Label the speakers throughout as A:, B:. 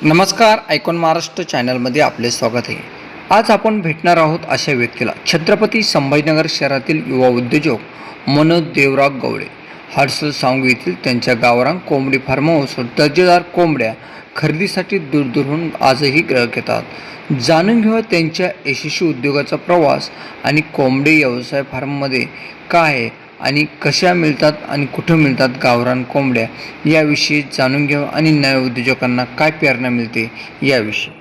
A: नमस्कार, आयकॉन महाराष्ट्र चॅनलमध्ये आपले स्वागत आहे। आज आपण भेटणार आहोत अशा व्यक्तीला, छत्रपती संभाजीनगर शहरातील युवा उद्योजक मनोज देवराव गवळे। हडसल सांगवी येथील त्यांच्या गावरान कोंबडी फार्म हाऊसवर दर्जेदार कोंबड्या खरेदीसाठी दूरदूरहून आजही ग्राहक येतात। जाणून घेऊया त्यांच्या यशस्वी उद्योगाचा प्रवास आणि कोंबडी व्यवसाय फार्ममध्ये काय आहे आणि कशा मिळतात आणि कुठे मिळतात गावरान कोंबड्या याविषयी जाणून घेऊ आणि नव्या उद्योजकांना काय प्रेरणा मिळते याविषयी।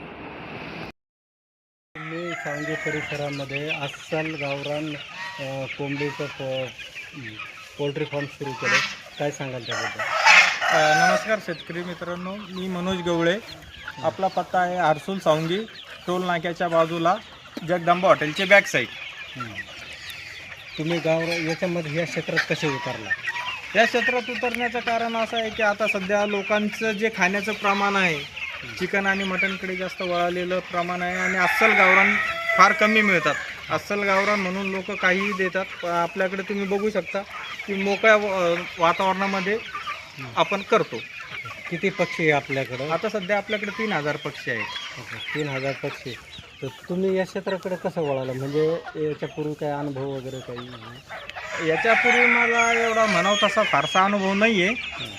B: मी सांगली परिसरामध्ये अस्सल गावरान कोंबडीचं पोल्ट्री फार्म सुरू केलं, काय सांगाल त्याबद्दल?
C: नमस्कार शेतकरी मित्रांनो, मी मनोज गवळे। आपला पत्ता आहे हर्सुल सांगवी, टोल नाक्याच्या बाजूला, जगदंबा हॉटेलचे बॅक साईड।
B: तुम्ही याच्यामध्ये या क्षेत्रात कसे उतरला?
C: या क्षेत्रात उतरण्याचं कारण असं आहे की आता सध्या लोकांचं जे खाण्याचं प्रमाण आहे, चिकन आणि मटनकडे जास्त वळालेलं प्रमाण आहे आणि अस्सल गावरान फार कमी मिळतात। अस्सल गावरान म्हणून लोक काहीही देतात। आपल्याकडे तुम्ही बघू शकता की मोकळ्या वातावरणामध्ये आपण करतो।
B: किती पक्षी आहे आपल्याकडं?
C: आता सध्या आपल्याकडे 3000 पक्षी आहेत।
B: 3000 पक्षी। तर तुम्ही या क्षेत्राकडे कसं वळाला, म्हणजे याच्यापूर्वी काय अनुभव वगैरे काही?
C: याच्यापूर्वी मला एवढा म्हणावं तसा फारसा अनुभव नाही आहे,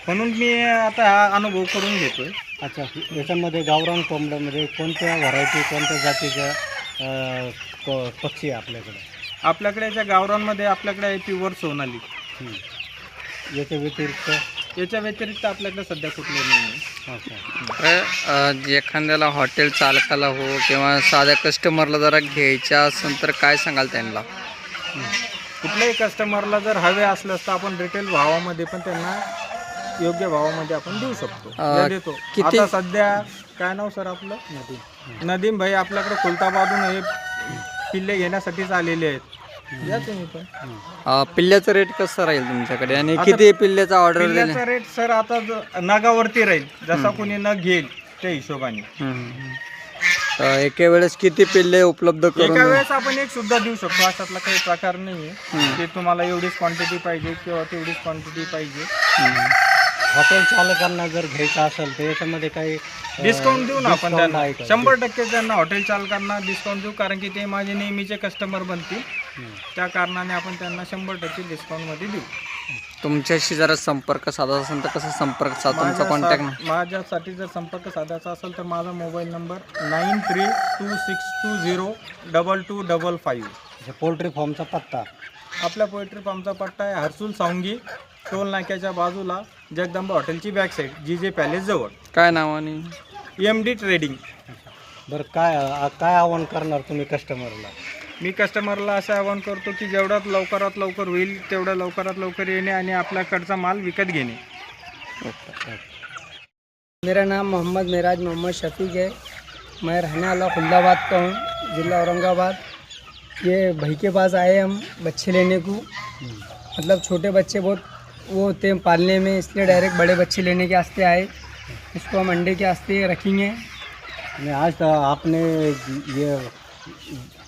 C: म्हणून मी आता हा अनुभव करून घेतो आहे।
B: अच्छा, याच्यामध्ये गावरान कोंबड्यामध्ये कोणत्या व्हरायटी, कोणत्या जातीच्या पक्षी आहे आपल्याकडे?
C: आपल्याकडे याच्या गावरांमध्ये आपल्याकडे आहे प्युअर सोनाली।
B: याच्या व्यतिरिक्त
C: आपल्याकडे सध्या कुठले नाही आहे।
B: अच्छा,
A: एखाद्याला हॉटेल चालकाला हो किंवा साध्या कस्टमरला जरा घ्यायच्या असेल तर काय सांगाल त्यांना?
C: कुठल्याही कस्टमरला जर हवे असल्यास तर आपण रिटेल भावामध्ये पण त्यांना योग्य भावामध्ये आपण देऊ शकतो, देतो। आता सध्या काय नाव सर आपलं? नदीम भाई आपल्याकडे खुलताबादून हे पिल्ले घेण्यासाठीच आलेले आहेत। या तुम्ही पण।
A: पिल्ल्याचा रेट कसा राहील तुमच्याकडे आणि किती पिल्ल्याचा ऑर्डर दिला?
C: पिल्ल्याचा रेट सर आता नगावरती राहील, जसा कोणी नग घेईल त्या हिशोबाने।
A: एका वेळेस किती पिल्ले उपलब्ध करून?
C: एका वेळेस आपण एक सुद्धा देऊ शकतो, अशातला काही प्रकार नाही आहे की तुम्हाला एवढीच क्वांटिटी पाहिजे किंवा तेवढीच क्वांटिटी पाहिजे।
B: हॉटेल चालकांना जर घ्यायचं असेल तर याच्यामध्ये काही
C: डिस्काउंट देऊ ना आपण त्यांना, 100% त्यांना हॉटेल चालकांना डिस्काउंट देऊ, कारण की ते माझे नेहमीचे कस्टमर बनतील। त्या कारणाने आपण त्यांना 100% डिस्काउंटमध्ये देऊ।
A: तुमच्याशी जरा संपर्क साधायचा असेल तर कसा संपर्क साधा? तुमचा कॉन्टॅक्ट
C: माझ्यासाठी जर संपर्क साधायचा असेल तर माझा मोबाईल नंबर 9326202255।
B: पोल्ट्री फार्मचा पत्ता?
C: आपल्या पोल्ट्री फार्मचा पत्ता आहे हर्सुल सांगवी, टोल नाक्याच्या बाजूला, जगदंबा हॉटेलची बॅक साईड, जीजे पॅलेस जवळ।
A: काय नावाने?
C: MD trading.
B: बरं, काय आव्हान करणार तुम्ही कस्टमरला?
C: मी कस्टमरला असं आवाहन करतो की जेवढ्यात लवकरात लवकर होईल तेवढ्या लवकरात लवकर येणे आणि आपल्याकडचा माल विकत घेणे।
D: मेरा नाम मोहम्मद मेराज मोहम्मद शफीक है। मैं रहने वाला खुलदाबाद का हूँ, ज़िला औरंगाबाद। ये भाई के पास आए हम बच्चे लेने को, मतलब छोटे बच्चे बहुत वो होते हैं पालने में, इसलिए डायरेक्ट बड़े बच्चे लेने के वास्ते आए। इसको हम अंडे के वास्ते रखेंगे।
B: आज आपने ये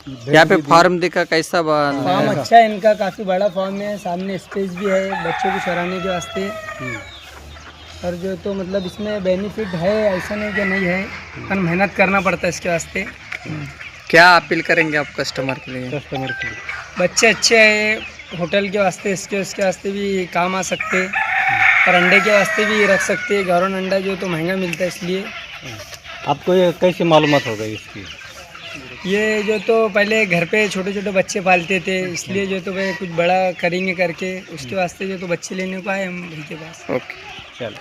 A: यहाँ पे फार्म देखा कैसा बना?
D: फार्म अच्छा है इनका, काफ़ी बड़ा फार्म है, सामने स्पेस भी है बच्चों को चराने के वास्ते। और जो तो मतलब इसमें बेनिफिट है, ऐसा नहीं कि नहीं है, पर मेहनत करना पड़ता है इसके वास्ते।
A: क्या अपील करेंगे आप कस्टमर के लिए?
B: कस्टमर के लिए
D: बच्चे अच्छे हैं, होटल के वास्ते उसके वास्ते भी काम आ सकते, और अंडे के वास्ते भी रख सकते। गावरान अंडा जो तो महंगा मिलता है, इसलिए।
B: आपको ये कैसी मालूमात हो गई इसकी?
D: ये जो तो पहले घर पे छोटे छोटे बच्चे पालते थे, इसलिए जो तो भाई कुछ बड़ा करेंगे करके उसके वास्ते जो तो बच्चे लेने को आए हम भाई के पास।
A: ओके,
B: चलो।